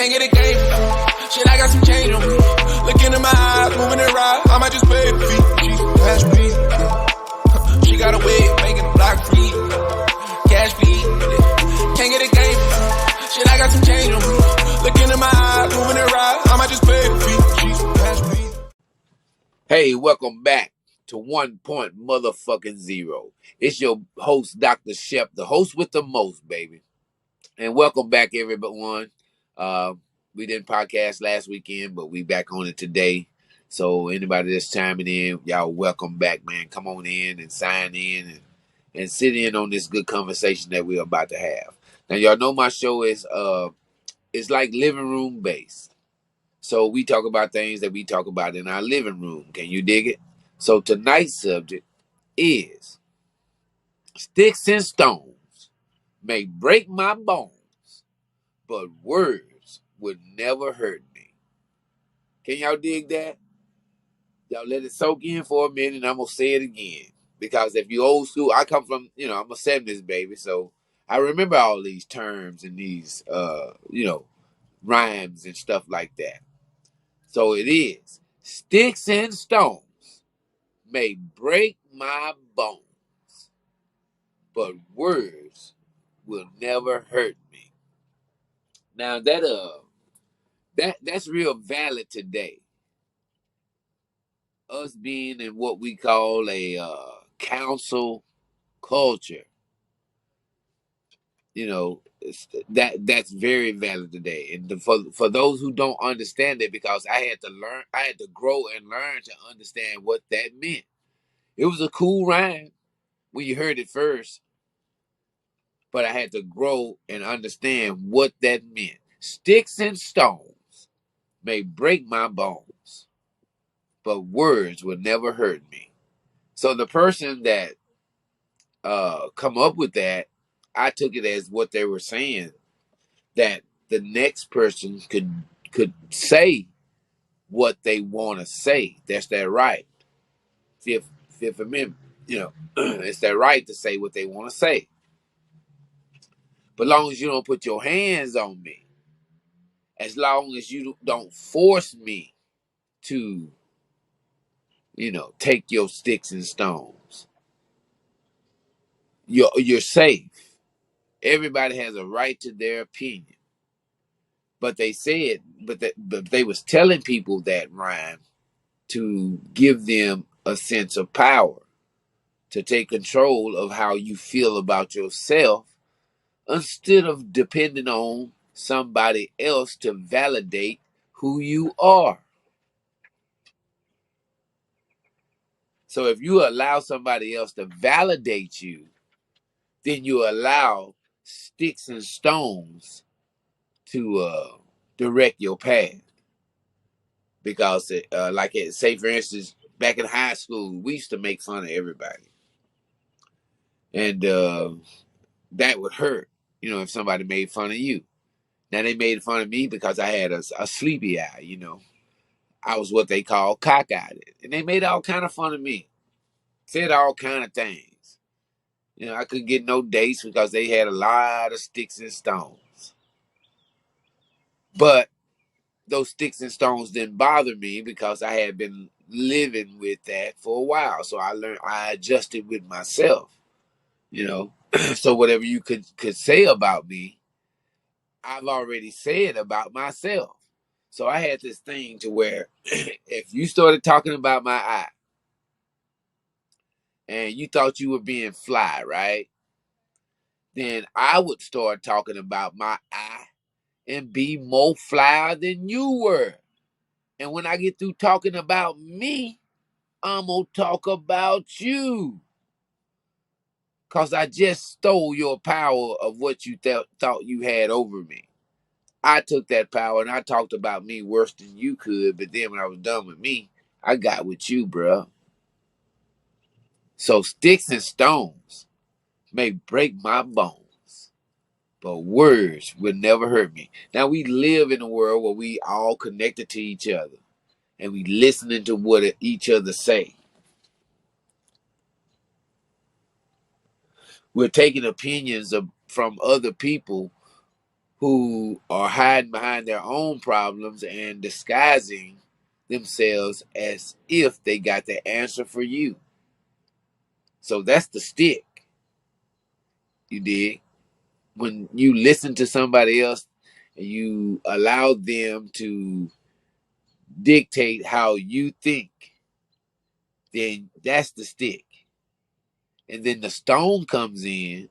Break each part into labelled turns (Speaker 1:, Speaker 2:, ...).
Speaker 1: Can't get a game, no. Shit, I got some change on me. Look into my eyes, moving it right. I might just pay the fee. She cash free. She got a way of making a block free. Cash fee. Can't get a game, no. Shit, I got some change on me. Look into my eyes, moving it right. I might just pay the fee. She cash free.
Speaker 2: Hey, welcome back to 1.0. It's your host, Dr. Shep, the host with the most, baby. And welcome back, everyone. We didn't podcast last weekend, but we back on it today. So anybody that's chiming in, y'all welcome back, man. Come on in and sign in and sit in on this good conversation that we're about to have. Now, y'all know my show is it's like living room based. So we talk about things that we talk about in our living room. Can you dig it? So tonight's subject is sticks and stones may break my bones, but words would never hurt me. Can y'all dig that? Y'all let it soak in for a minute and I'm going to say it again. Because if you old school, I come from, I'm a 70s baby. So I remember all these terms and these, rhymes and stuff like that. So it is. Sticks and stones may break my bones, but words will never hurt me. Now that's real valid today. Us being in what we call a council culture, that's very valid today. And for those who don't understand it, because I had to grow and learn to understand what that meant. It was a cool rhyme when you heard it first, but I had to grow and understand what that meant. Sticks and stones may break my bones, but words will never hurt me. So the person that come up with that, I took it as what they were saying, that the next person could say what they want to say. That's their right. Fifth Amendment, it's their right to say what they want to say. But as long as you don't put your hands on me, as long as you don't force me to, take your sticks and stones, you're safe. Everybody has a right to their opinion. But they said, but they was telling people that rhyme to give them a sense of power, to take control of how you feel about yourself, instead of depending on somebody else to validate who you are. So if you allow somebody else to validate you, then you allow sticks and stones to direct your path. Because, say for instance, back in high school, we used to make fun of everybody. And that would hurt, if somebody made fun of you. Now, they made fun of me because I had a sleepy eye, I was what they call cockeyed. And they made all kind of fun of me. Said all kind of things. I couldn't get no dates because they had a lot of sticks and stones. But those sticks and stones didn't bother me because I had been living with that for a while. So I adjusted with myself, So whatever you could say about me, I've already said about myself. So I had this thing to where if you started talking about my eye and you thought you were being fly, right? Then I would start talking about my eye and be more fly than you were. And when I get through talking about me, I'm going to talk about you. Because I just stole your power of what you thought you had over me. I took that power and I talked about me worse than you could. But then when I was done with me, I got with you, bro. So sticks and stones may break my bones, but words will never hurt me. Now, we live in a world where we all connected to each other. And we listening to what each other say. We're taking opinions from other people who are hiding behind their own problems and disguising themselves as if they got the answer for you. So that's the stick, you dig? When you listen to somebody else and you allow them to dictate how you think, then that's the stick. And then the stone comes in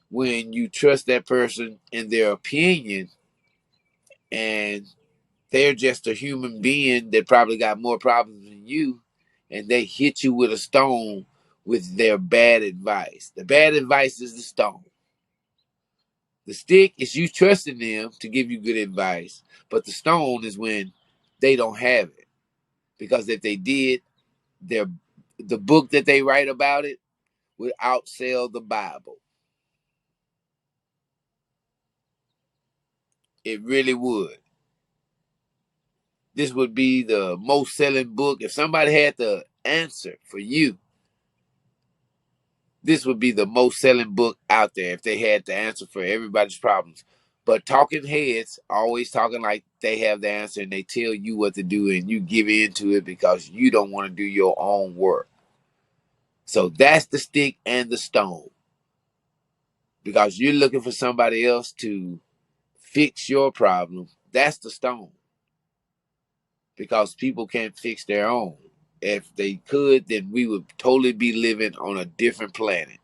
Speaker 2: when you trust that person and their opinion, and they're just a human being that probably got more problems than you, and they hit you with a stone with their bad advice. The bad advice is the stone. The stick is you trusting them to give you good advice, but the stone is when they don't have it. Because if they did, their the book that they write about it would outsell the Bible. It really would. This would be the most selling book. If somebody had the answer for you, this would be the most selling book out there if they had the answer for everybody's problems. But talking heads always talking like they have the answer, and they tell you what to do and you give in to it because you don't want to do your own work. So that's the stick and the stone. Because you're looking for somebody else to fix your problem. That's the stone. Because people can't fix their own. If they could, then we would totally be living on a different planet.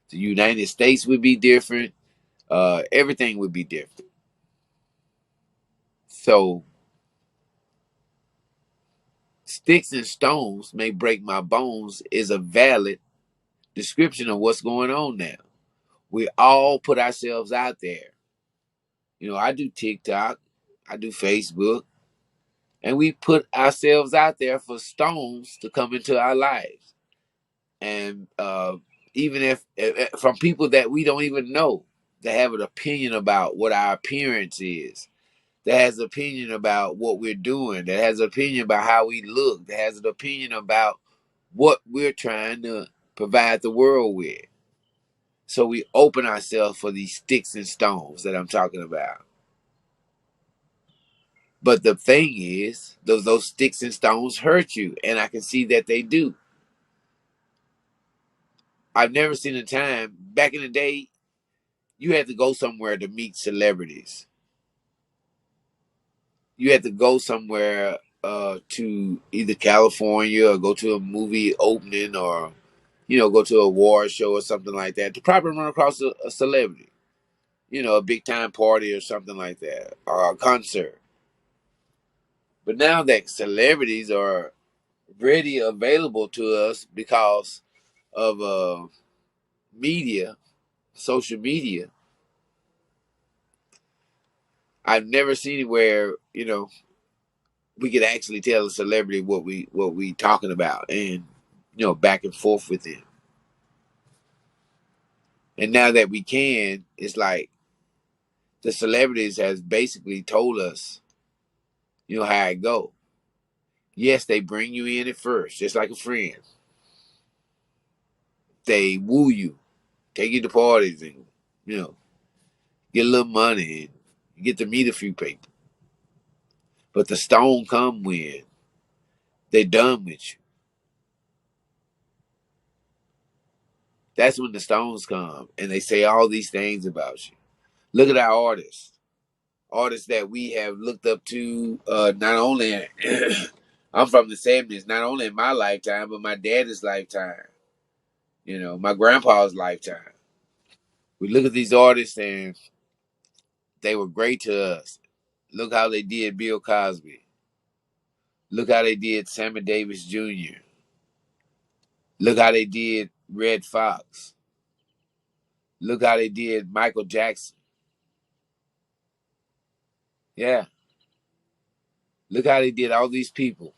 Speaker 2: The United States would be different. Everything would be different. So, sticks and stones may break my bones is a valid description of what's going on now. We all put ourselves out there. You know, I do TikTok, I do Facebook, and we put ourselves out there for stones to come into our lives. And even if from people that we don't even know, that have an opinion about what our appearance is, that has an opinion about what we're doing, that has an opinion about how we look, that has an opinion about what we're trying to provide the world with. So we open ourselves for these sticks and stones that I'm talking about. But the thing is, those sticks and stones hurt you, and I can see that they do. I've never seen a time back in the day you had to go somewhere to meet celebrities. You had to go somewhere to either California or go to a movie opening or go to a award show or something like that to probably run across a celebrity. A big time party or something like that or a concert. But now that celebrities are ready available to us because of media, social media, I've never seen where we could actually tell a celebrity what we talking about and back and forth with them. And now that we can, it's like the celebrities has basically told us, how it go. Yes, they bring you in at first, just like a friend. They woo you, take you to parties, and get a little money, and you get to meet a few people. But the stone come when they done with you. That's when the stones come, and they say all these things about you. Look at our artists that we have looked up to. Not only I'm from the '70s, not only in my lifetime, but my dad's lifetime. My grandpa's lifetime. We look at these artists and they were great to us. Look how they did Bill Cosby. Look how they did Sammy Davis Jr. Look how they did Red Fox. Look how they did Michael Jackson. Yeah. Look how they did all these people.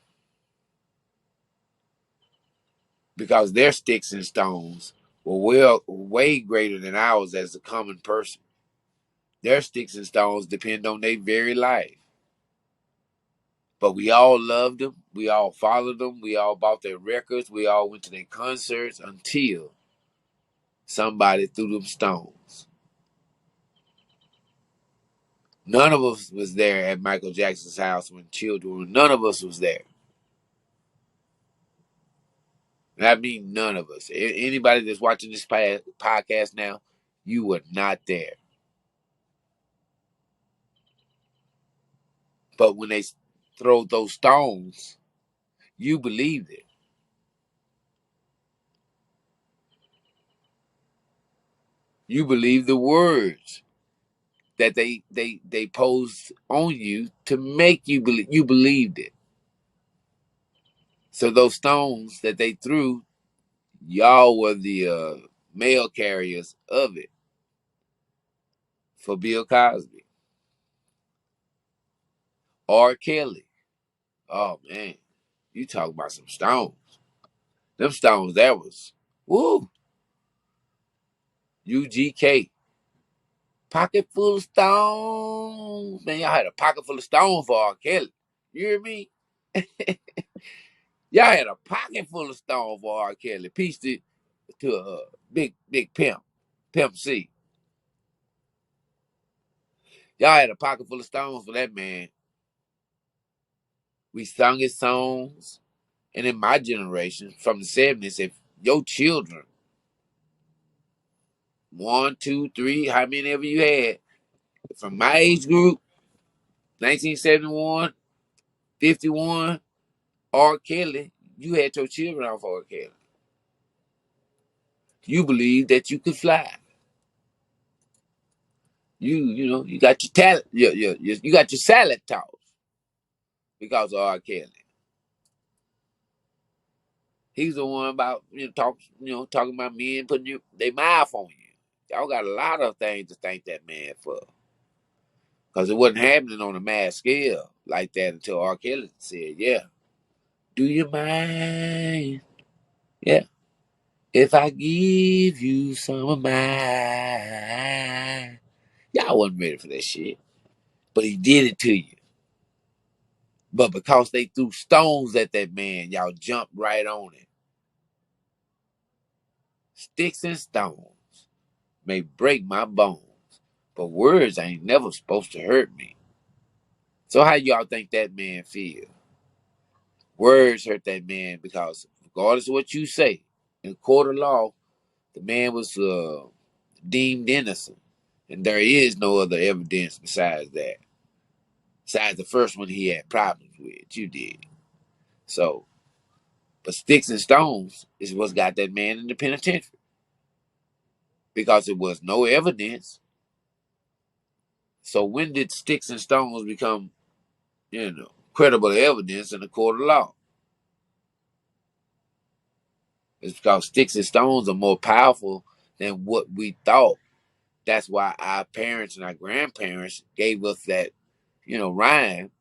Speaker 2: Because their sticks and stones were way greater than ours as a common person. Their sticks and stones depend on their very life. But we all loved them. We all followed them. We all bought their records. We all went to their concerts until somebody threw them stones. None of us was there at Michael Jackson's house when children were. None of us was there. And I mean none of us. Anybody that's watching this podcast now, you were not there. But when they throw those stones, you believed it. You believed the words that they posed on you to make you believe. You believed it. So those stones that they threw, y'all were the mail carriers of it for Bill Cosby. R. Kelly. Oh man, you talk about some stones. Them stones that was woo. UGK. Pocket full of stones. Man, y'all had a pocket full of stones for R. Kelly. You hear me? Y'all had a pocket full of stones for R. Kelly. Pieced it to a big pimp. Pimp C. Y'all had a pocket full of stones for that man. We sung his songs. And in my generation, from the 70s, if your children, 1, 2, 3, how many ever you had, from my age group, 1971, 51, R. Kelly, you had your children off R. Kelly. You believed that you could fly. You got your talent, you got your salad tossed because of R. Kelly. He's the one about talking about men putting their mouth on you. Y'all got a lot of things to thank that man for. Because it wasn't happening on a mass scale like that until R. Kelly said, yeah, do you mind? Yeah. If I give you some of mine. Y'all wasn't ready for that shit. But he did it to you. But because they threw stones at that man, y'all jumped right on it. Sticks and stones may break my bones, but words ain't never supposed to hurt me. So how y'all think that man feel? Words hurt that man because regardless of what you say, in court of law, the man was deemed innocent. And there is no other evidence besides that. Besides the first one he had problems with. You did. So, but sticks and stones is what's got that man in the penitentiary. Because it was no evidence. So when did sticks and stones become, credible evidence in the court of law? It's because sticks and stones are more powerful than what we thought. That's why our parents and our grandparents gave us that, rhyme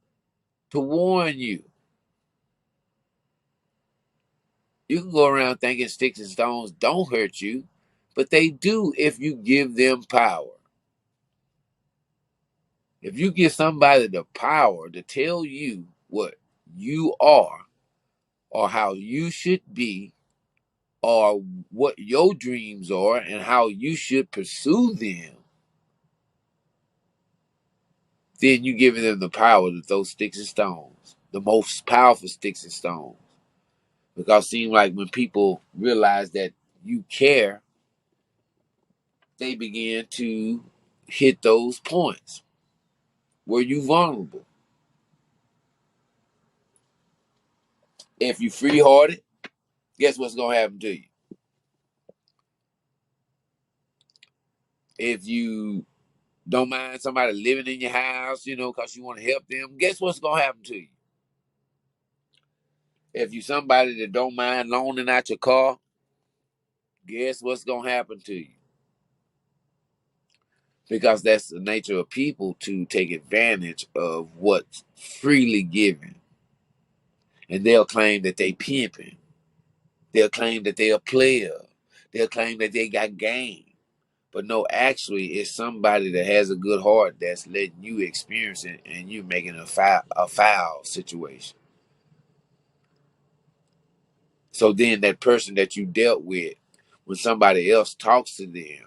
Speaker 2: to warn you. You can go around thinking sticks and stones don't hurt you, but they do if you give them power. If you give somebody the power to tell you what you are or how you should be or what your dreams are and how you should pursue them, then you giving them the power to throw sticks and stones, the most powerful sticks and stones. Because it seems like when people realize that you care, they begin to hit those points where you vulnerable. If you free hearted, guess what's gonna happen to you? If you don't mind somebody living in your house, because you want to help them, guess what's gonna happen to you? If you somebody that don't mind loaning out your car, guess what's gonna happen to you? Because that's the nature of people to take advantage of what's freely given. And they'll claim that they pimping. They'll claim that they're a player. They'll claim that they got game. But no, actually, it's somebody that has a good heart that's letting you experience it and you making a foul situation. So then that person that you dealt with, when somebody else talks to them,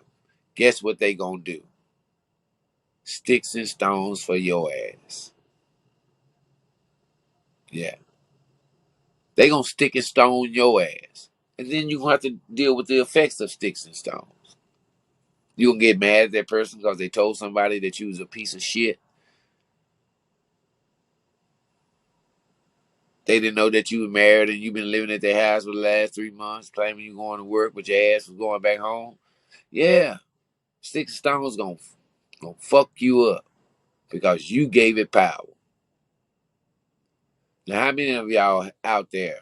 Speaker 2: guess what they gonna do? sticks and stones for your ass. Yeah. They gonna stick and stone your ass. And then you gonna have to deal with the effects of sticks and stones. You gonna get mad at that person because they told somebody that you was a piece of shit. They didn't know that you were married and you've been living at their house for the last 3 months, claiming you going to work, but your ass was going back home. Yeah, sticks and stones gonna fuck you up because you gave it power. Now, how many of y'all out there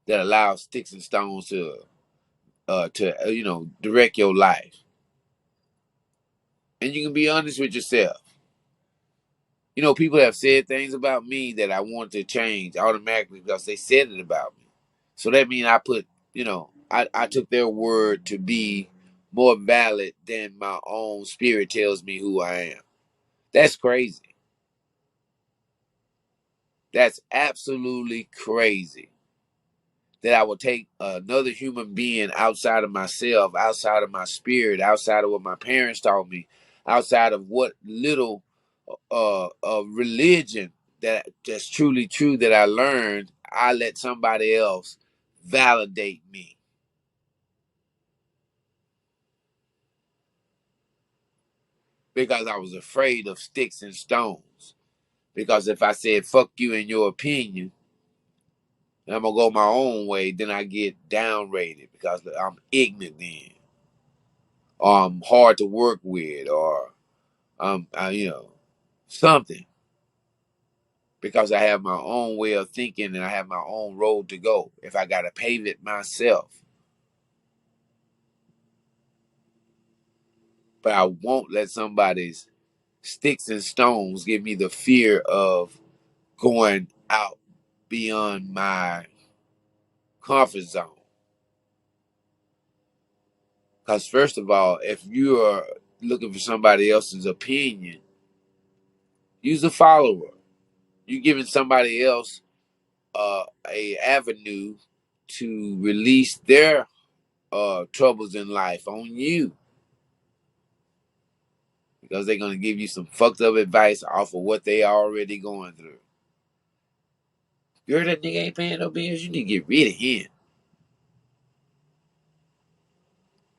Speaker 2: that allow sticks and stones to direct your life? And you can be honest with yourself. People have said things about me that I want to change automatically because they said it about me. So that means I took their word to be more valid than my own spirit tells me who I am. That's crazy. That's absolutely crazy. That I would take another human being outside of myself, outside of my spirit, outside of what my parents taught me, outside of what little religion that's truly true that I learned, I let somebody else validate me because I was afraid of sticks and stones. Because if I said fuck you in your opinion, and I'm gonna go my own way, then I get downrated because I'm ignorant then, or I'm hard to work with, or something. Because I have my own way of thinking and I have my own road to go. If I gotta pave it myself, but I won't let somebody's sticks and stones give me the fear of going out beyond my comfort zone. Because first of all, if you are looking for somebody else's opinion, use a follower. You're giving somebody else a avenue to release their troubles in life on you because they're gonna give you some fucked up advice off of what they already going through. You heard that nigga ain't paying no bills? You need to get rid of him.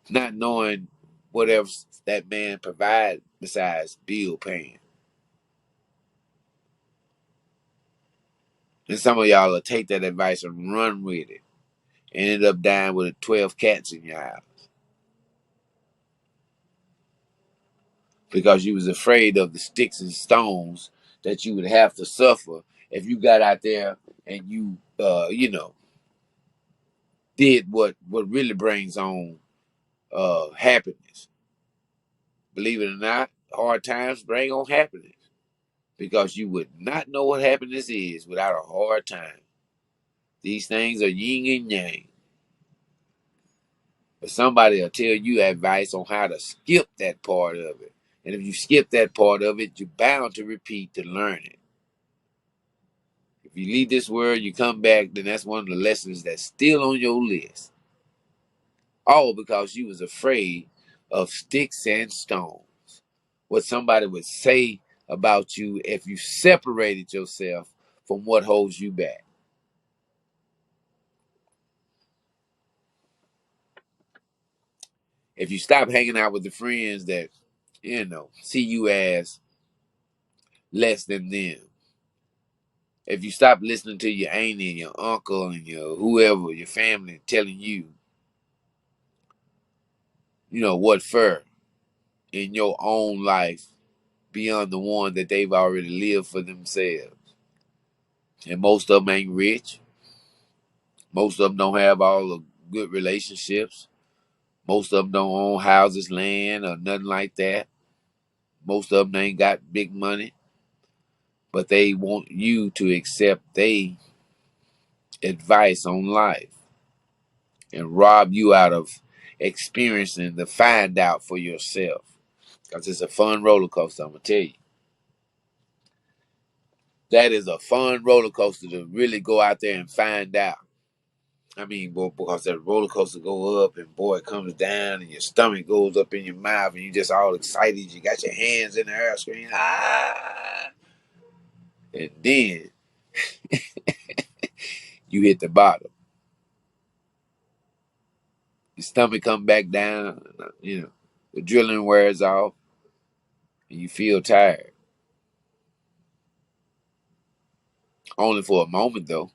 Speaker 2: Not knowing what else that man provide besides bill paying. And some of y'all will take that advice and run with it and end up dying with 12 cats in your house because you was afraid of the sticks and stones that you would have to suffer if you got out there and you did what really brings on happiness. Believe it or not, hard times bring on happiness because you would not know what happiness is without a hard time. These things are yin and yang. But somebody will tell you advice on how to skip that part of it. And if you skip that part of it, you're bound to repeat to learn it. If you leave this world, you come back, then that's one of the lessons that's still on your list. All because you was afraid of sticks and stones. What somebody would say about you if you separated yourself from what holds you back. If you stop hanging out with the friends that, see you as less than them. If you stop listening to your auntie and your uncle and your whoever, your family telling you, what for in your own life beyond the one that they've already lived for themselves. And most of them ain't rich. Most of them don't have all the good relationships. Most of them don't own houses, land, or nothing like that. Most of them ain't got big money. But they want you to accept their advice on life and rob you out of experiencing the find out for yourself. Because it's a fun roller coaster, I'm going to tell you. That is a fun roller coaster to really go out there and find out. I mean, boy, because that roller coaster go up and boy, it comes down and your stomach goes up in your mouth and you just all excited. You got your hands in the air screaming, ah! And then you hit the bottom. Your stomach come back down, the drilling wears off and you feel tired. Only for a moment though.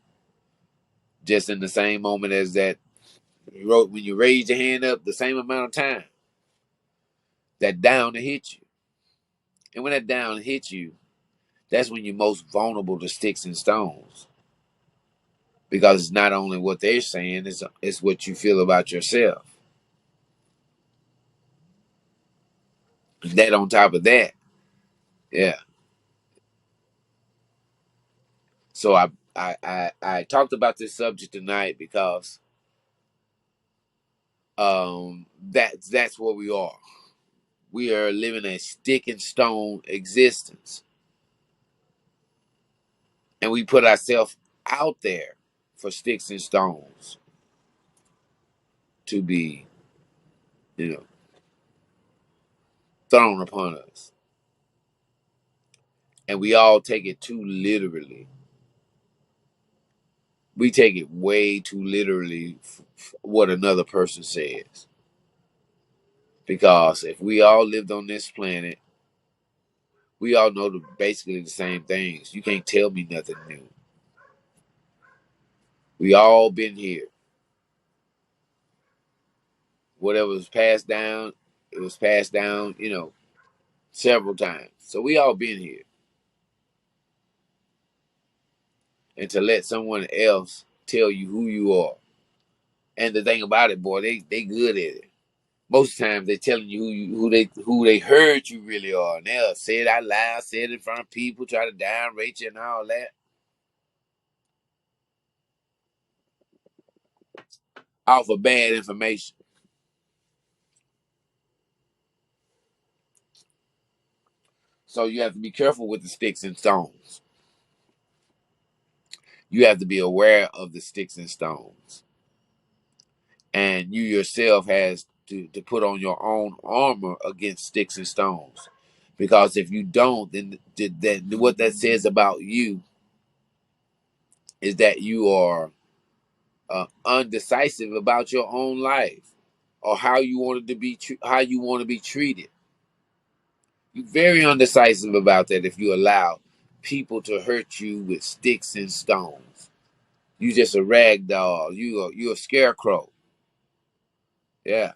Speaker 2: Just in the same moment as that, when you raise your hand up, the same amount of time that down to hit you. And when that down hits you, that's when you're most vulnerable to sticks and stones. Because it's not only what they're saying, it's what you feel about yourself. That on top of that, yeah. So I talked about this subject tonight because that's what we are. We are living a stick and stone existence. And we put ourselves out there for sticks and stones to be, you know, thrown upon us. And we all take it too literally. We take it way too literally what another person says. Because if we all lived on this planet, we all know basically the same things. You can't tell me nothing new. We all been here. Whatever was passed down, it was passed down, several times. So we all been here. And to let someone else tell you who you are. And the thing about it, boy, they good at it. Most times they telling you who they heard you really are. And they'll say it out loud, say it in front of people, try to downrate you and all that. Off of bad information. So you have to be careful with the sticks and stones. You have to be aware of the sticks and stones. And you yourself has to put on your own armor against sticks and stones. Because if you don't, then what that says about you is that you are undecisive about your own life or how you want to be how you want to be treated. You're very undecisive about that if you allow people to hurt you with sticks and stones. You just a rag doll. You're a scarecrow. Yeah.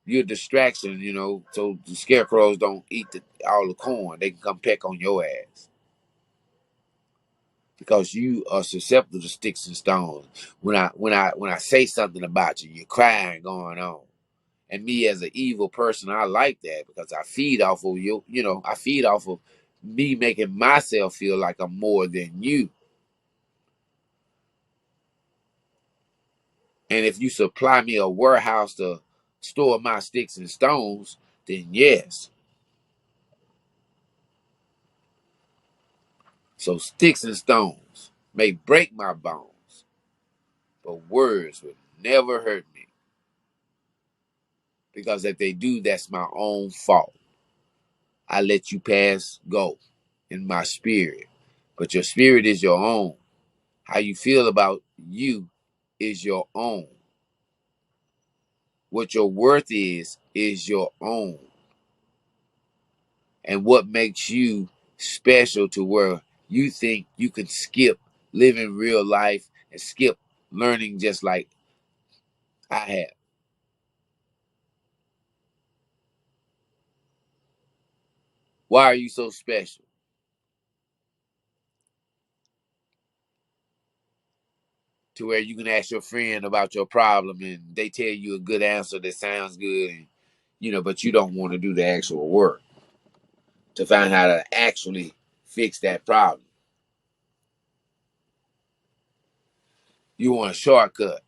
Speaker 2: You're a distraction, so the scarecrows don't eat all the corn. They can come peck on your ass. Because you are susceptible to sticks and stones. When I say something about you, you're crying going on. And me as an evil person, I like that because I feed off of you. I feed off of me making myself feel like I'm more than you. And if you supply me a warehouse to store my sticks and stones, then yes. So sticks and stones may break my bones, but words would never hurt me. Because if they do, that's my own fault. I let you pass go in my spirit. But your spirit is your own. How you feel about you is your own. What your worth is your own. And what makes you special to where you think you can skip living real life and skip learning just like I have. Why are you so special? To where you can ask your friend about your problem and they tell you a good answer that sounds good, and, but you don't want to do the actual work to find how to actually fix that problem. You want a shortcut.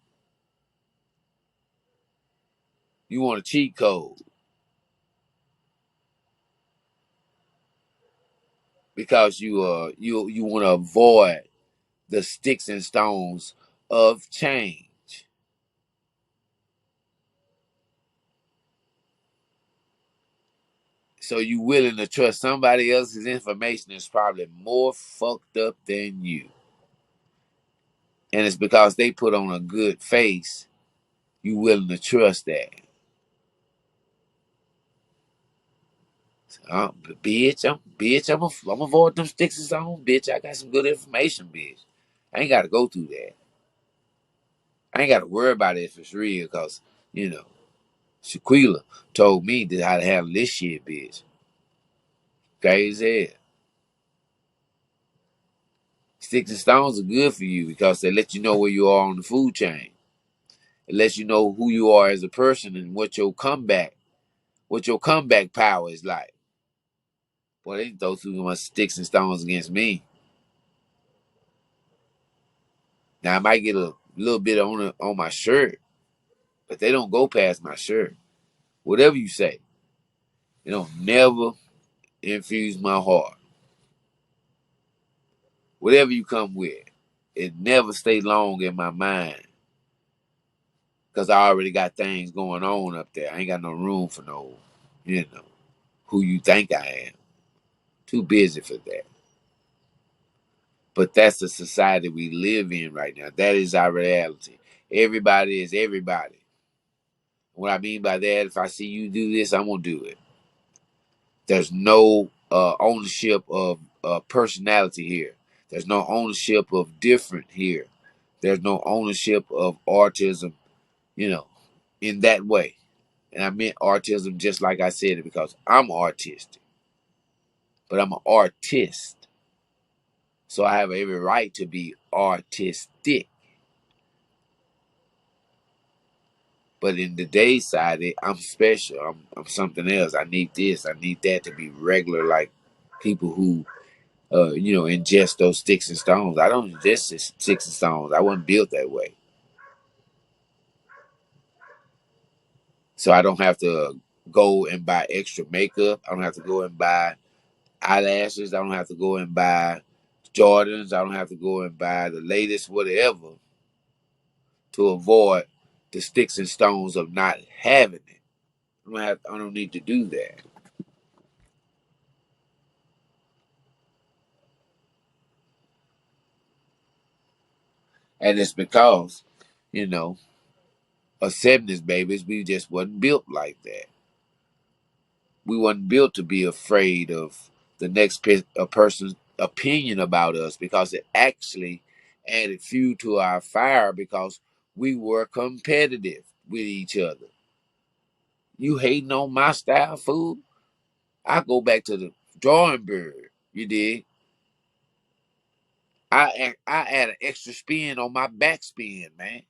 Speaker 2: You want a cheat code because you want to avoid the sticks and stones of change. So you willing to trust somebody else's information that's probably more fucked up than you. And it's because they put on a good face, you willing to trust that. I'm avoid them sticks and stones, bitch. I got some good information, bitch. I ain't got to go through that. I ain't got to worry about it if it's real, because, you know, Shaquila told me that how to handle this shit, bitch. Crazy. Sticks and stones are good for you because they let you know where you are on the food chain. It lets you know who you are as a person and what your comeback power is like. Boy, they throw too much sticks and stones against me. Now I might get a little bit on my shirt, but they don't go past my shirt. Whatever you say, it don't never infuse my heart. Whatever you come with, it never stay long in my mind because I already got things going on up there. I ain't got no room for no, who you think I am. Too busy for that. But that's the society we live in right now. That is our reality. Everybody is everybody. What I mean by that, if I see you do this, I'm going to do it. There's no ownership of personality here. There's no ownership of different here. There's no ownership of autism, in that way. And I meant autism just like I said it because I'm artistic. But I'm an artist. So I have every right to be artistic. But in today's side, I'm special. I'm something else. I need this. I need that to be regular, like people who, ingest those sticks and stones. I don't ingest sticks and stones. I wasn't built that way. So I don't have to go and buy extra makeup. I don't have to go and buy eyelashes. I don't have to go and buy Jordans. I don't have to go and buy the latest whatever to avoid the sticks and stones of not having it. I don't need to do that. And it's because, you know, us 70s babies, we just wasn't built like that. We wasn't built to be afraid of the next a person's opinion about us because it actually added fuel to our fire because we were competitive with each other. You hating on my style food? I go back to the drawing board. You did. I add an extra spin on my backspin, man.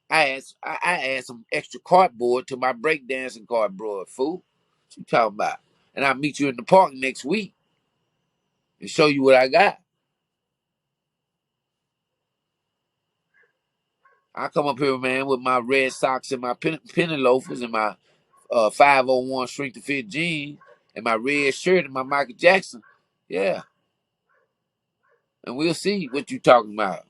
Speaker 2: I add some extra cardboard to my breakdancing cardboard, fool. What you talking about? And I'll meet you in the park next week and show you what I got. I come up here, man, with my red socks and my penny loafers and my 501 shrink to fit jeans and my red shirt and my Michael Jackson. Yeah. And we'll see what you talking about.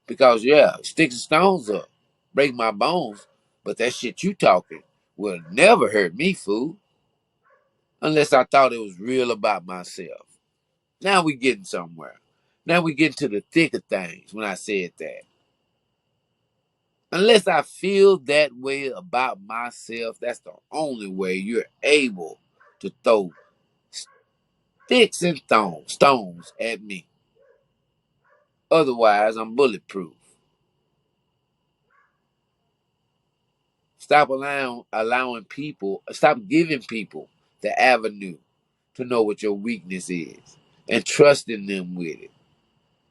Speaker 2: Because, yeah, sticks and stones up, break my bones, but that shit you talking will never hurt me, fool. Unless I thought it was real about myself. Now we getting somewhere. Now we getting to the thick of things when I said that. Unless I feel that way about myself, that's the only way you're able to throw sticks and stones at me. Otherwise, I'm bulletproof. Stop giving people the avenue to know what your weakness is and trusting them with it.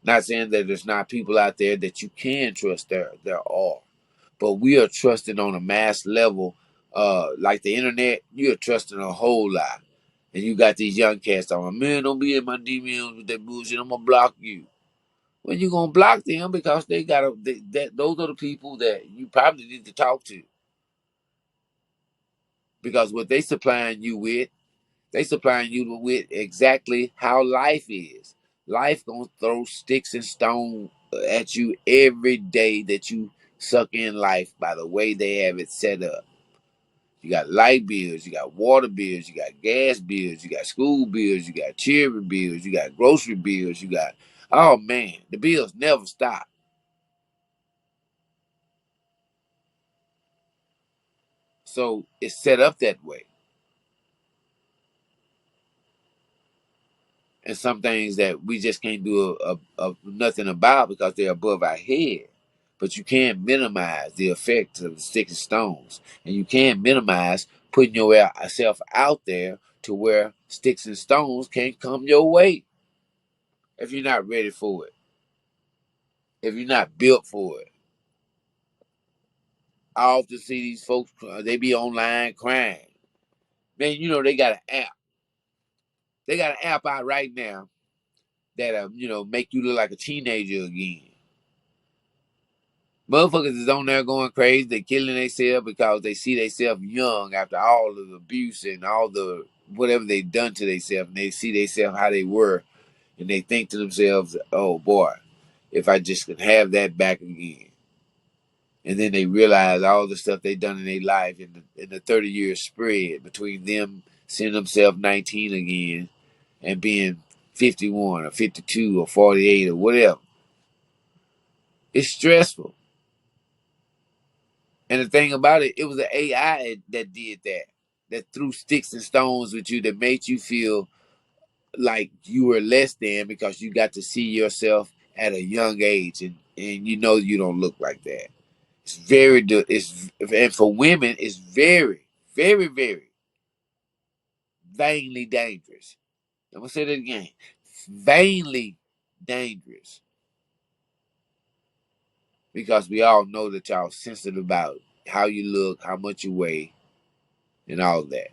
Speaker 2: Not saying that there's not people out there that you can trust. There are. But we are trusting on a mass level, like the internet. You're trusting a whole lot. And you got these young cats talking, man, don't be in my DMs with that bullshit. I'm going to block you. Well, you're going to block them because those are the people that you probably need to talk to. Because what they supplying you with exactly how life is. Life gonna throw sticks and stones at you every day that you suck in life by the way they have it set up. You got light bills, you got water bills, you got gas bills, you got school bills, you got children bills, you got grocery bills, you got, oh man, the bills never stop. So it's set up that way. And some things that we just can't do nothing about because they're above our head. But you can't minimize the effects of the sticks and stones, and you can't minimize putting yourself out there to where sticks and stones can't come your way if you're not ready for it, if you're not built for it. I often see these folks; they be online crying. Man, you know they got an app. They got an app out right now that make you look like a teenager again. Motherfuckers is on there going crazy. They killing themselves because they see themselves young after all of the abuse and all the whatever they done to themselves. And they see themselves how they were. And they think to themselves, oh boy, if I just could have that back again. And then they realize all the stuff they done in their life in the 30 years spread between them seeing themselves 19 again and being 51 or 52 or 48 or whatever. It's stressful. And the thing about it, it was an AI that did that, that threw sticks and stones with you, that made you feel like you were less than because you got to see yourself at a young age, and you know you don't look like that. It's very good. And for women, it's very, very, very vainly dangerous. I'm gonna say that again. Vainly dangerous because we all know that y'all sensitive about how you look, how much you weigh, and all that.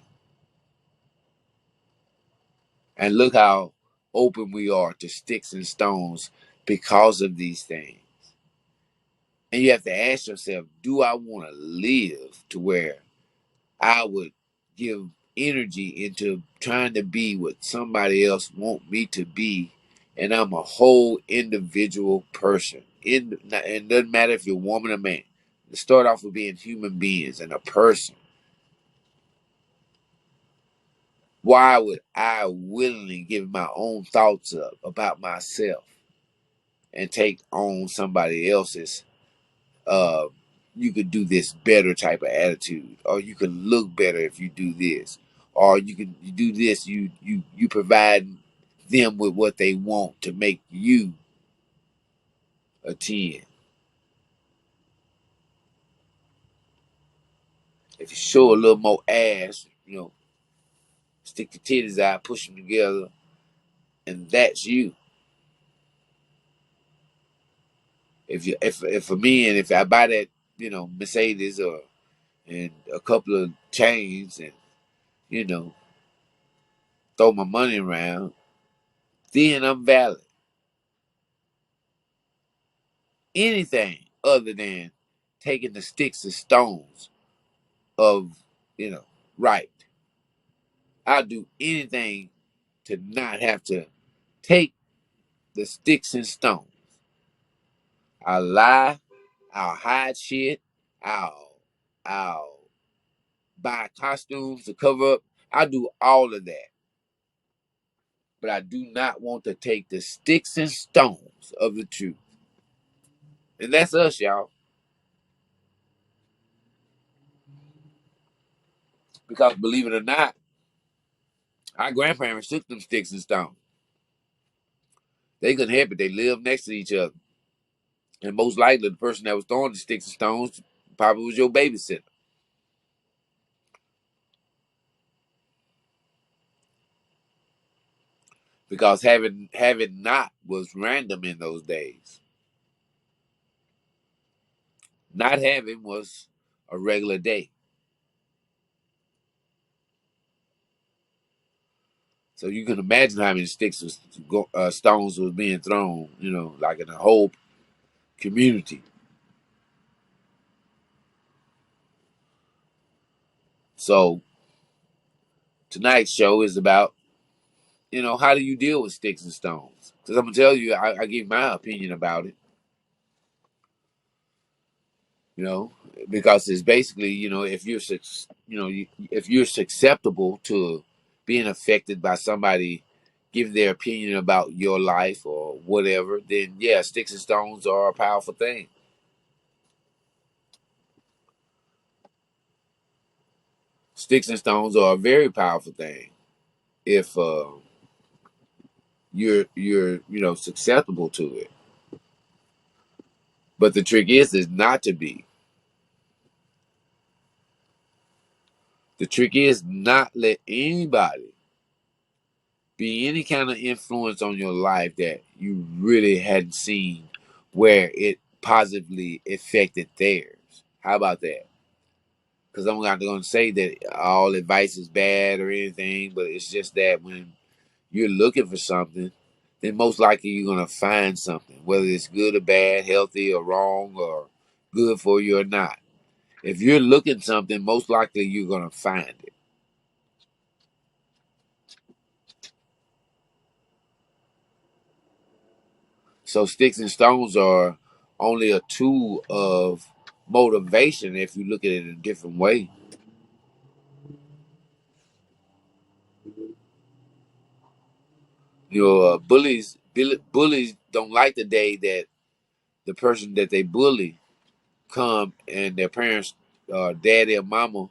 Speaker 2: And look how open we are to sticks and stones because of these things. And you have to ask yourself, do I want to live to where I would give energy into trying to be what somebody else want me to be, and I'm a whole individual person. It doesn't matter if you're a woman or man. Start off with being human beings and a person. Why would I willingly give my own thoughts up about myself and take on somebody else's uh you could do this better type of attitude, or you can look better if you do this, or you do this, you provide them with what they want to make you a 10. If you show a little more ass, stick your titties out, push them together, and that's you. If for me, and if I buy that Mercedes or and a couple of chains, and you know throw my money around, then I'm valid. Anything other than taking the sticks and stones of, right. I'll do anything to not have to take the sticks and stones. I'll lie, I'll hide shit, I'll I'll buy costumes to cover up. I'll do all of that. But I do not want to take the sticks and stones of the truth. And that's us, y'all. Because believe it or not, our grandparents took them sticks and stones. They couldn't help it. They lived next to each other. And most likely the person that was throwing the sticks and stones probably was your babysitter. Because having not was random in those days. Not having was a regular day. So you can imagine how many sticks stones was being thrown, like in a whole community. So tonight's show is about, how do you deal with sticks and stones? Because I'm going to tell you, I give my opinion about it. You know, because it's basically, if you're if you're susceptible to being affected by somebody giving their opinion about your life or whatever, then yeah, sticks and stones are a powerful thing. Sticks and stones are a very powerful thing if you're susceptible to it. But the trick is not to be. The trick is not let anybody be any kind of influence on your life that you really hadn't seen where it positively affected theirs. How about that? Because I'm not going to say that all advice is bad or anything, but it's just that when you're looking for something, then most likely you're going to find something, whether it's good or bad, healthy or wrong, or good for you or not. If you're looking something, most likely you're going to find it. So sticks and stones are only a tool of motivation if you look at it in a different way. Bullies don't like the day that the person that they bully come and their parents, daddy or mama,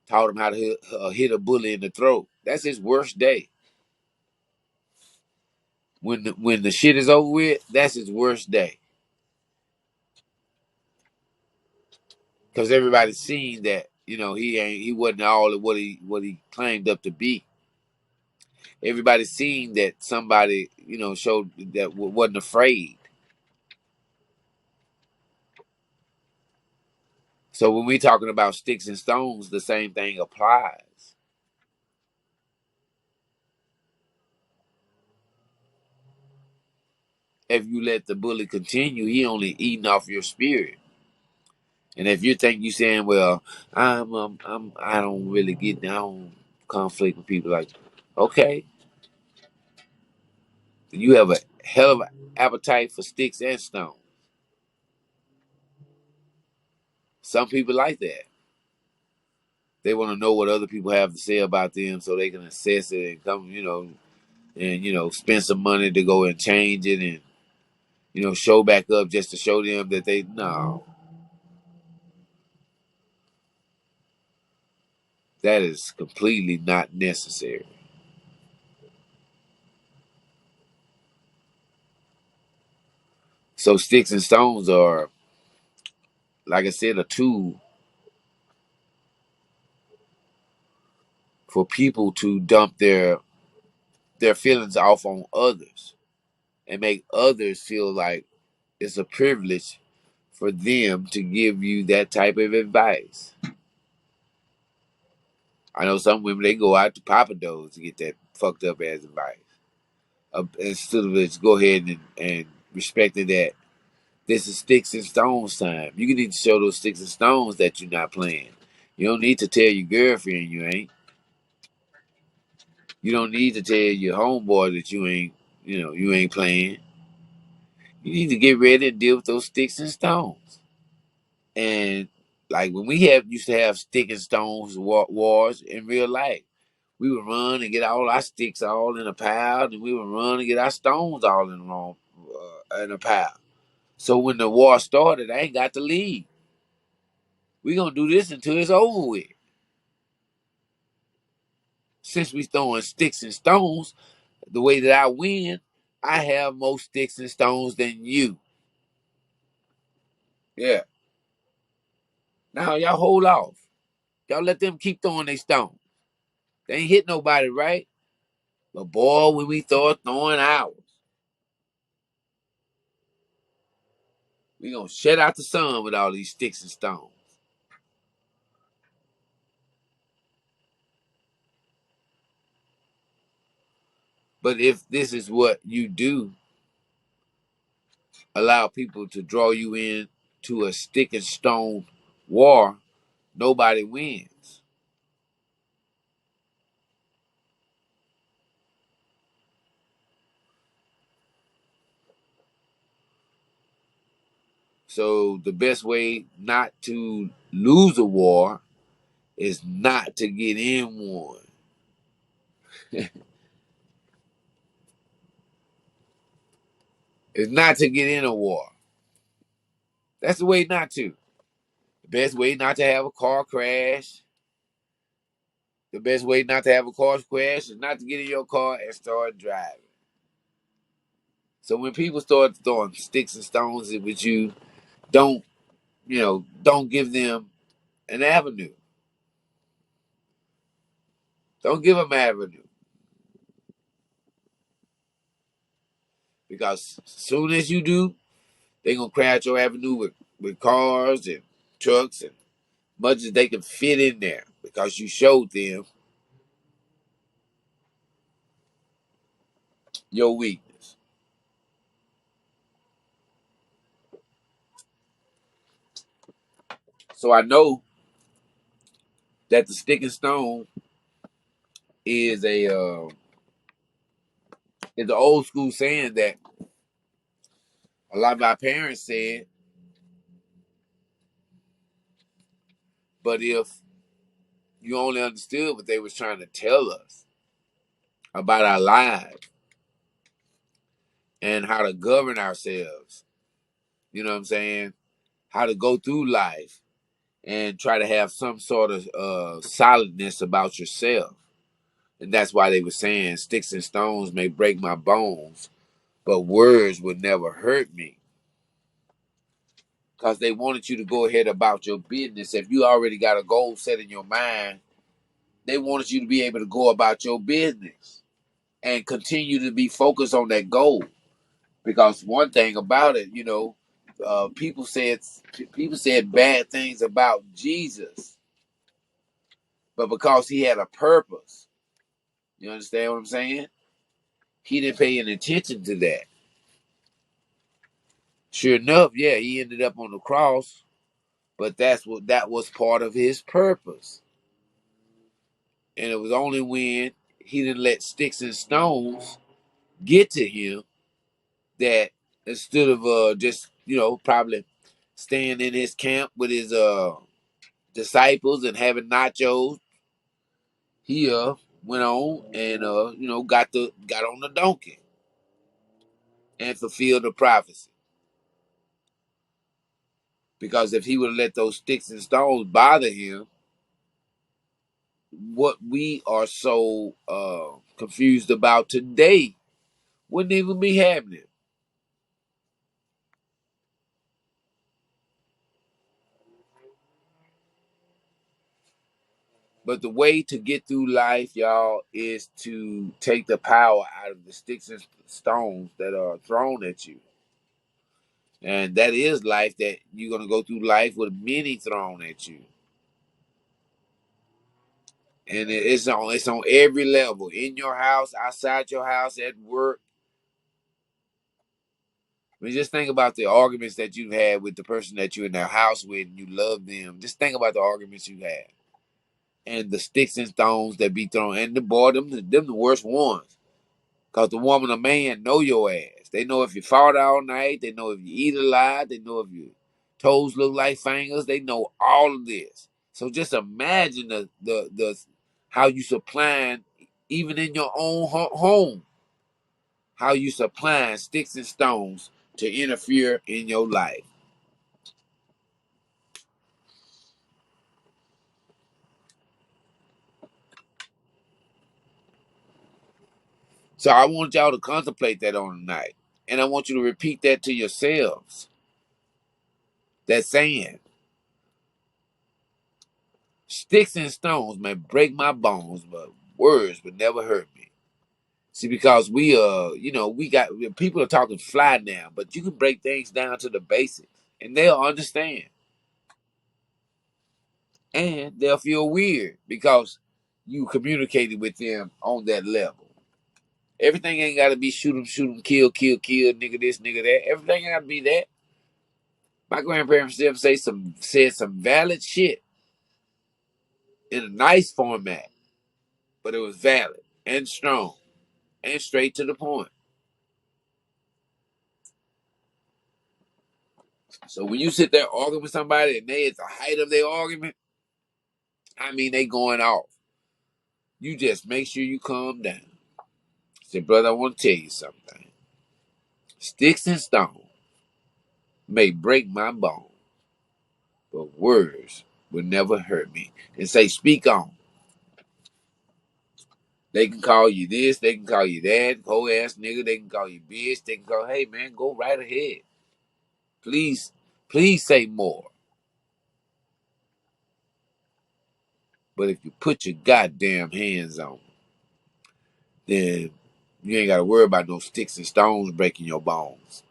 Speaker 2: taught them how to hit a bully in the throat. That's his worst day. When the shit is over with, that's his worst day. Because everybody's seen that he wasn't all of what he claimed up to be. Everybody's seen that somebody showed that wasn't afraid. So when we talking about sticks and stones, the same thing applies. If you let the bully continue, he only eating off your spirit. And if you think you saying, well, I don't really get down conflict with people, like, okay, you have a hell of an appetite for sticks and stones. Some people like that. They want to know what other people have to say about them so they can assess it and come, and spend some money to go and change it and show back up just to show them that they no, that is completely not necessary. So sticks and stones are, like I said, a tool for people to dump their feelings off on others and make others feel like it's a privilege for them to give you that type of advice. I know some women, they go out to Papa Do's to get that fucked up ass advice. Instead of just go ahead and respecting that this is sticks and stones time. You need to show those sticks and stones that you're not playing. You don't need to tell your girlfriend you ain't. You don't need to tell your homeboy that you ain't playing. You need to get ready and deal with those sticks and stones. And like when we used to have stick and stones wars in real life, we would run and get all our sticks all in a pile, and we would run and get our stones all in a pile. So when the war started, I ain't got to leave. We gonna do this until it's over with. Since we throwing sticks and stones, the way that I win, I have more sticks and stones than you. Yeah. Now y'all hold off. Y'all let them keep throwing their stones. They ain't hit nobody, right? But boy, when we start throwing ours, we gonna shut out the sun with all these sticks and stones. But if this is what you do, allow people to draw you in to a stick and stone war, nobody wins. So the best way not to lose a war is not to get in one. It's not to get in a war. That's the way not to. The best way not to have a car crash. The best way not to have a car crash is not to get in your car and start driving. So when people start throwing sticks and stones with you, don't don't give them an avenue. Don't give them an avenue. Because as soon as you do, they're gonna crowd your avenue with cars and trucks and much as they can fit in there because you showed them your weakness. So I know that the stick and stone is is an old school saying that a lot of our parents said, but if you only understood what they was trying to tell us about our lives and how to govern ourselves, you know what I'm saying? How to go through life and try to have some sort of solidness about yourself. And that's why they were saying sticks and stones may break my bones, but words would never hurt me. Because they wanted you to go ahead about your business. If you already got a goal set in your mind, they wanted you to be able to go about your business and continue to be focused on that goal. Because one thing about it, people said bad things about Jesus, but because he had a purpose, you understand what I'm saying? He didn't pay any attention to that. Sure enough, yeah, he ended up on the cross, but that was part of his purpose. And it was only when he didn't let sticks and stones get to him that instead of just probably staying in his camp with his disciples and having nachos, he went on and got on the donkey and fulfilled the prophecy. Because if he would have let those sticks and stones bother him, what we are so confused about today wouldn't even be happening. But the way to get through life, y'all, is to take the power out of the sticks and stones that are thrown at you. And that is life, that you're going to go through life with many thrown at you. And it's on every level, in your house, outside your house, at work. I mean, just think about the arguments that you've had with the person that you're in the house with and you love them. Just think about the arguments you had. And the sticks and stones that be thrown. And the boy, them the worst ones. Because the woman or man know your ass. They know if you fought all night. They know if you eat a lot. They know if your toes look like fingers. They know all of this. So just imagine the how you supplying, even in your own home, how you supplying sticks and stones to interfere in your life. So I want y'all to contemplate that on tonight. And I want you to repeat that to yourselves. That saying, sticks and stones may break my bones, but words would never hurt me. See, because we got people are talking fly now, but you can break things down to the basics and they'll understand. And they'll feel weird because you communicated with them on that level. Everything ain't gotta be shoot 'em, kill, nigga this, nigga that. Everything ain't gotta be that. My grandparents said some valid shit in a nice format, but it was valid and strong and straight to the point. So when you sit there arguing with somebody and they at the height of their argument, I mean they going off. You just make sure you calm down. Say, brother, I want to tell you something. Sticks and stones may break my bone, but words will never hurt me. And say, speak on. They can call you this, they can call you that, whole ass nigga, they can call you bitch, they can call, hey man, go right ahead. Please, please say more. But if you put your goddamn hands on, then you ain't got to worry about no sticks and stones breaking your bones.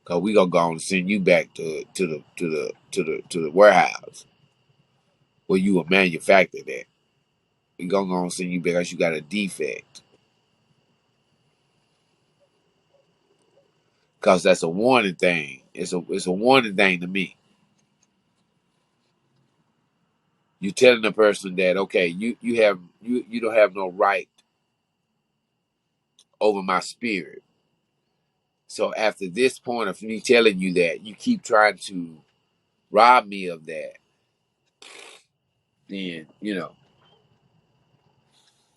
Speaker 2: Cause we gonna go and send you back to the warehouse where you were manufactured at. We gonna go and send you back because you got a defect. Cause that's a warning thing. It's a warning thing to me. You telling the person that okay, you don't have no right over my spirit. So after this point of me telling you that, you keep trying to rob me of that, then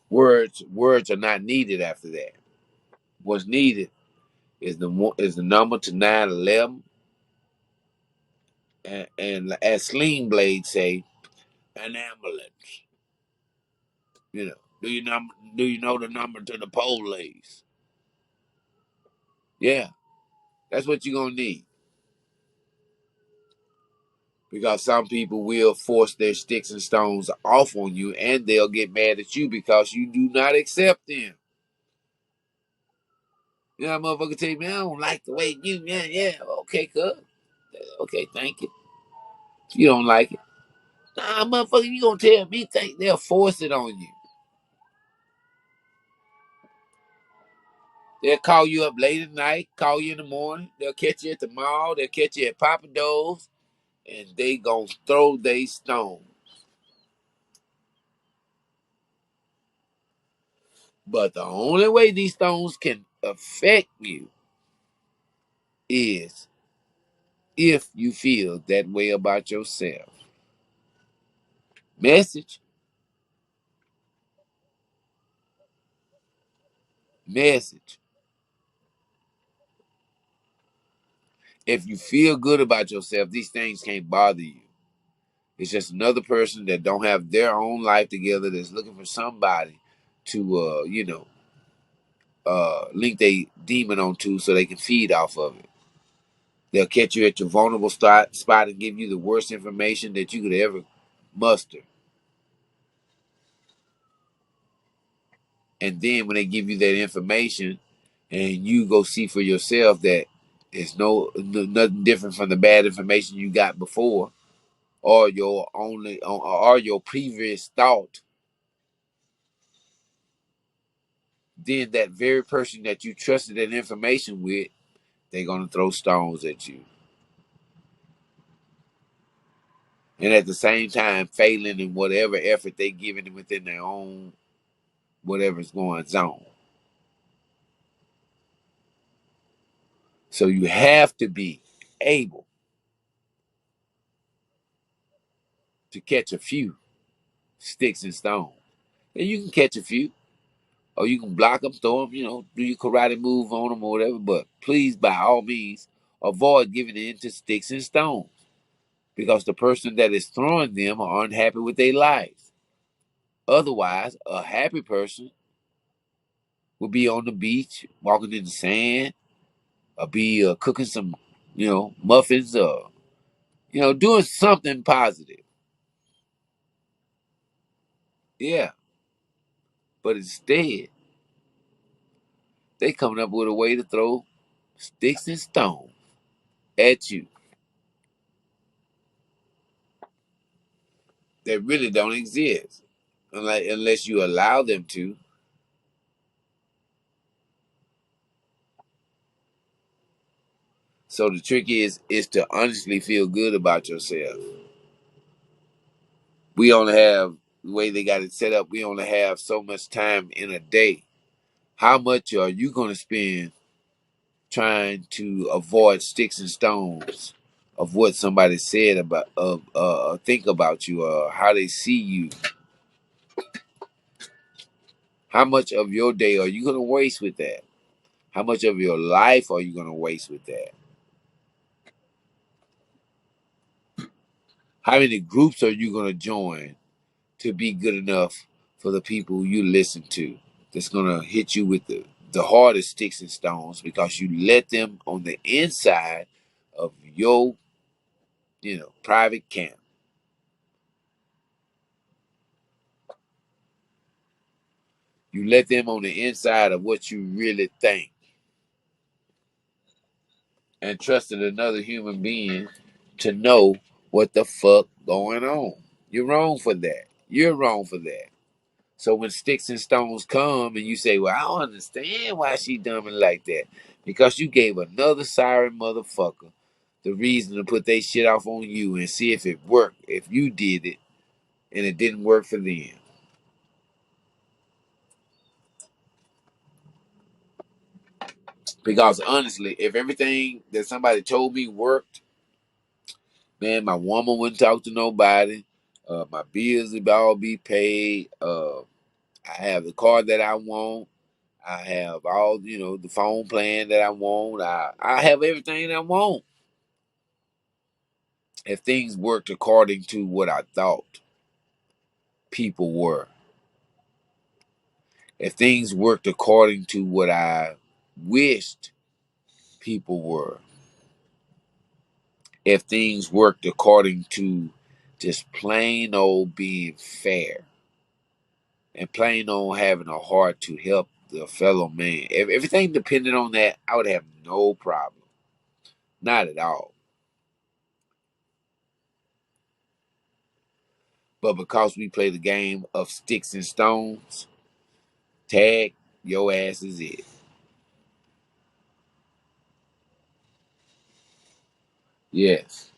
Speaker 2: words are not needed after that. What's needed is the number to 911, and as Sling Blade say, an ambulance. You know, do you know the number to the police? Yeah, that's what you're gonna need. Because some people will force their sticks and stones off on you, and they'll get mad at you because you do not accept them. You know, motherfucker tell me, I don't like the way you, yeah, okay, cuz. Okay, thank you. If you don't like it. Nah, motherfucker, you gonna tell me, think they'll force it on you. They'll call you up late at night, call you in the morning. They'll catch you at the mall. They'll catch you at Papa Do's, and they gonna throw they stone. But the only way these stones can affect you is if you feel that way about yourself. Message, message. If you feel good about yourself, these things can't bother you. It's just another person that don't have their own life together that's looking for somebody to link their demon onto so they can feed off of it. They'll catch you at your vulnerable spot and give you the worst information that you could ever muster. And then when they give you that information and you go see for yourself that it's nothing different from the bad information you got before or your previous thought, then that very person that you trusted that information with, they're gonna throw stones at you. And at the same time failing in whatever effort they giving within their own whatever's going on. So you have to be able to catch a few sticks and stones. And you can catch a few, or you can block them, throw them, do your karate move on them or whatever. But please, by all means, avoid giving in to sticks and stones because the person that is throwing them are unhappy with their lives. Otherwise, a happy person will be on the beach, walking in the sand, or be cooking some, muffins, or doing something positive. Yeah, but instead, they coming up with a way to throw sticks and stones at you that really don't exist, unless you allow them to. So the trick is to honestly feel good about yourself. We only have the way they got it set up. We only have so much time in a day. How much are you going to spend trying to avoid sticks and stones of what somebody said about think about you or how they see you. How much of your day are you gonna waste with that? How much of your life are you gonna waste with that? How many groups are you gonna join to be good enough for the people you listen to? That's gonna hit you with the hardest sticks and stones because you let them on the inside of your, private camp. You let them on the inside of what you really think and trusted another human being to know what the fuck going on. You're wrong for that. You're wrong for that. So when sticks and stones come and you say, well, I don't understand why she done it like that. Because you gave another sorry motherfucker the reason to put their shit off on you and see if it worked, if you did it and it didn't work for them. Because honestly, if everything that somebody told me worked, man, my woman wouldn't talk to nobody. My bills would all be paid. I have the car that I want. I have all, the phone plan that I want. I have everything I want. If things worked according to what I thought people were. If things worked according to what I wished people were. If things worked according to just plain old being fair and plain old having a heart to help the fellow man. If everything depended on that, I would have no problem. Not at all. But because we play the game of sticks and stones, tag, your ass is it. Yes.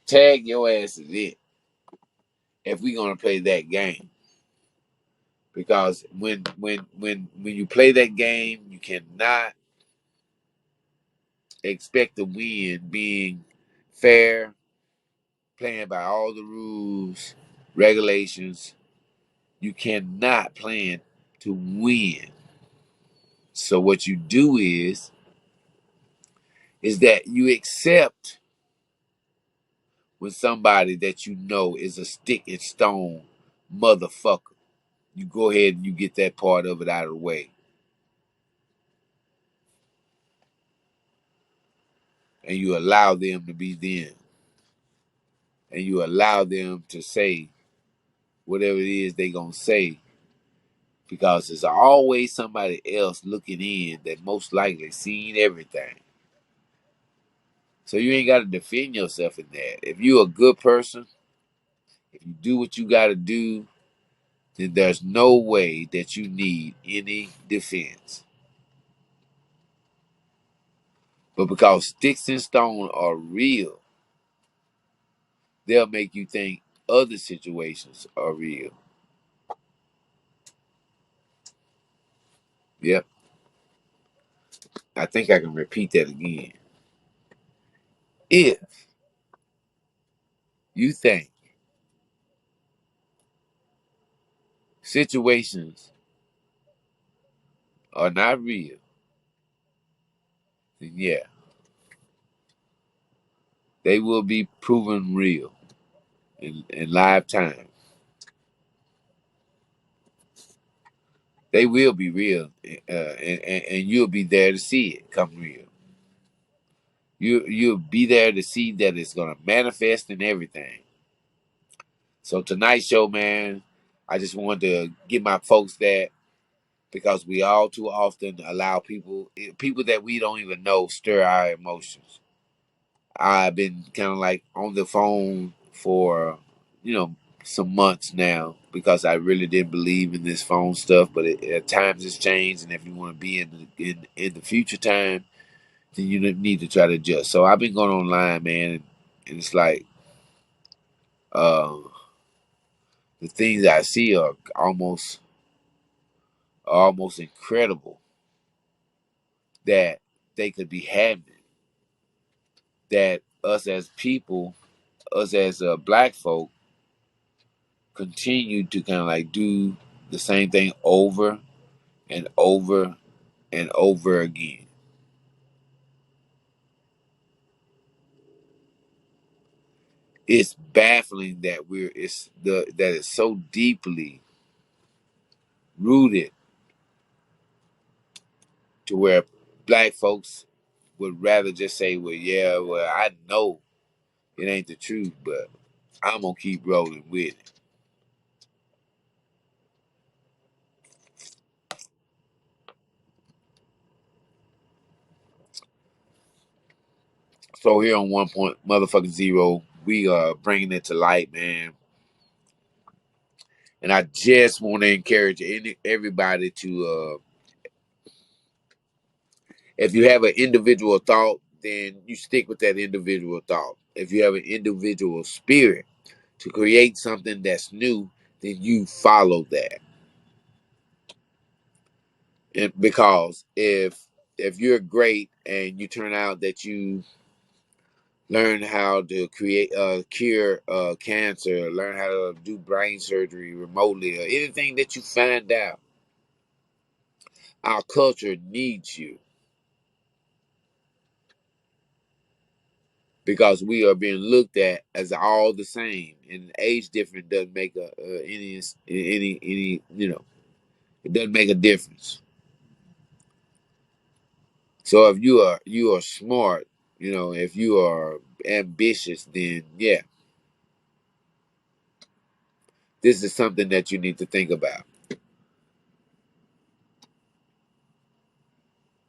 Speaker 2: Tag, your ass is it. If we're gonna play that game. Because when you play that game, you cannot expect to win being fair, playing by all the rules, regulations. You cannot plan to win. So what you do is that you accept when somebody that you know is a stick and stone motherfucker. You go ahead and you get that part of it out of the way. And you allow them to be them. And you allow them to say whatever it is they gonna say. Because there's always somebody else looking in that most likely seen everything. So you ain't gotta defend yourself in that. If you're a good person, if you do what you gotta do, then there's no way that you need any defense. But because sticks and stone are real, they'll make you think other situations are real. Yep. I think I can repeat that again. If you think situations are not real, then yeah, they will be proven real in live time. They will be real, and you'll be there to see it come real. You'll be there to see that it's gonna manifest in everything. So tonight's show, man, I just wanted to give my folks that because we all too often allow people that we don't even know stir our emotions. I've been kind of like on the phone for you know some months now because I really didn't believe in this phone stuff, but at times it's changed, and if you want to be in the future time, then you need to try to adjust. So I've been going online, man, and it's like uh, the things I see are almost incredible. That they could be having, that us as people, us as black folk, continue to kind of like do the same thing over and over and over again. It's baffling that that it's so deeply rooted to where black folks would rather just say, well, yeah, well, I know it ain't the truth, but I'm gonna keep rolling with it. So here on 1.0, we are bringing it to light, man. And I just want to encourage everybody to, if you have an individual thought, then you stick with that individual thought. If you have an individual spirit to create something that's new, then you follow that. And because if you're great and you turn out that you learn how to cure cancer, learn how to do brain surgery remotely, or anything that you find out, our culture needs you because we are being looked at as all the same, and age difference doesn't make any it doesn't make a difference. So if you are smart, if you are ambitious, then yeah, this is something that you need to think about.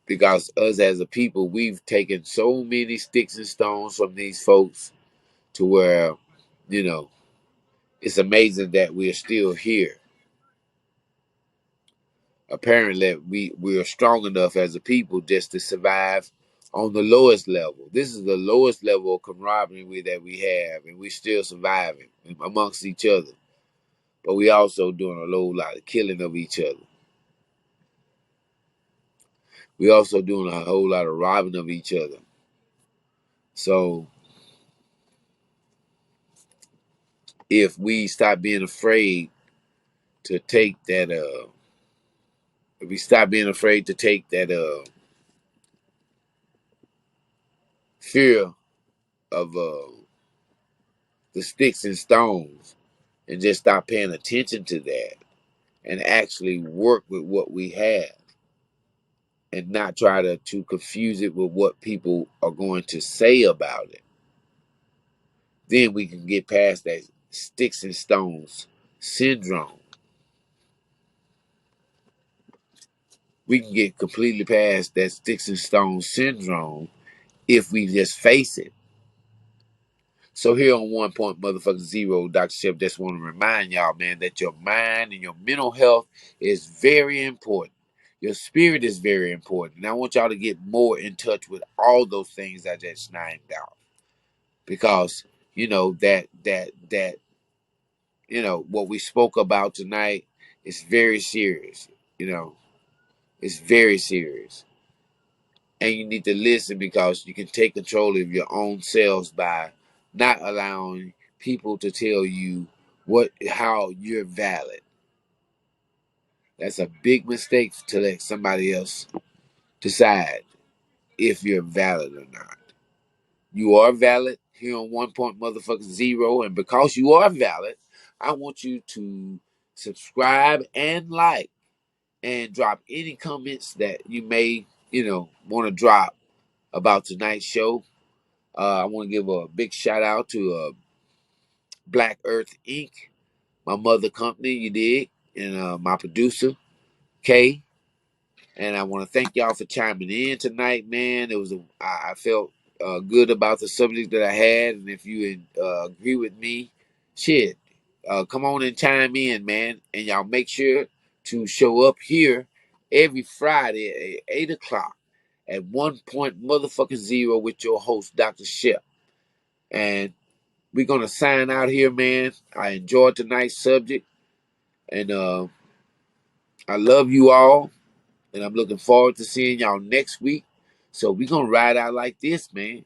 Speaker 2: Because us as a people, we've taken so many sticks and stones from these folks to where, you know, it's amazing that we're still here. Apparently, we are strong enough as a people just to survive on the lowest level. This is the lowest level of camaraderie that we have, and we're still surviving amongst each other. But we also doing a whole lot of killing of each other. We also doing a whole lot of robbing of each other. So if we stop being afraid to take that if we stop being afraid to take that fear of the sticks and stones and just stop paying attention to that and actually work with what we have and not try to confuse it with what people are going to say about it, then we can get past that sticks and stones syndrome. We can get completely past that sticks and stones syndrome if we just face it. So here on 1.0, Dr. Shep just want to remind y'all, man, that your mind and your mental health is very important. Your spirit is very important. And I want y'all to get more in touch with all those things I just named out. Because, what we spoke about tonight is very serious. It's very serious. And you need to listen because you can take control of your own selves by not allowing people to tell you how you're valid. That's a big mistake to let somebody else decide if you're valid or not. You are valid here on 1.0, and because you are valid, I want you to subscribe and like and drop any comments that you may want to drop about tonight's show. I want to give a big shout out to Black Earth Inc., my mother company, you dig, and my producer, Kay. And I want to thank y'all for chiming in tonight, man. I felt good about the subject that I had, and if you agree with me, shit, come on and chime in, man. And y'all make sure to show up here every Friday at 8 o'clock at 1.0 with your host, Dr. Shep. And we're gonna sign out here, man. I enjoyed tonight's subject, and I love you all, and I'm looking forward to seeing y'all next week. So we gonna ride out like this, man.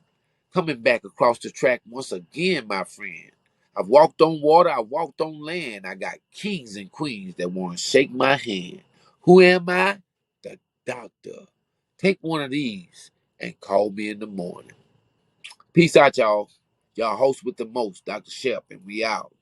Speaker 2: Coming back across the track once again, my friend. I've walked on water, I walked on land. I got kings and queens that want to shake my hand. Who am I? The doctor. Take one of these and call me in the morning. Peace out, y'all. Y'all host with the most, Dr. Shep, and we out.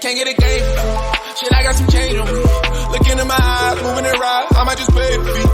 Speaker 1: Can't get a game. Shit, I got some change on me. Look into my eyes, moving it right. I might just pay the fee.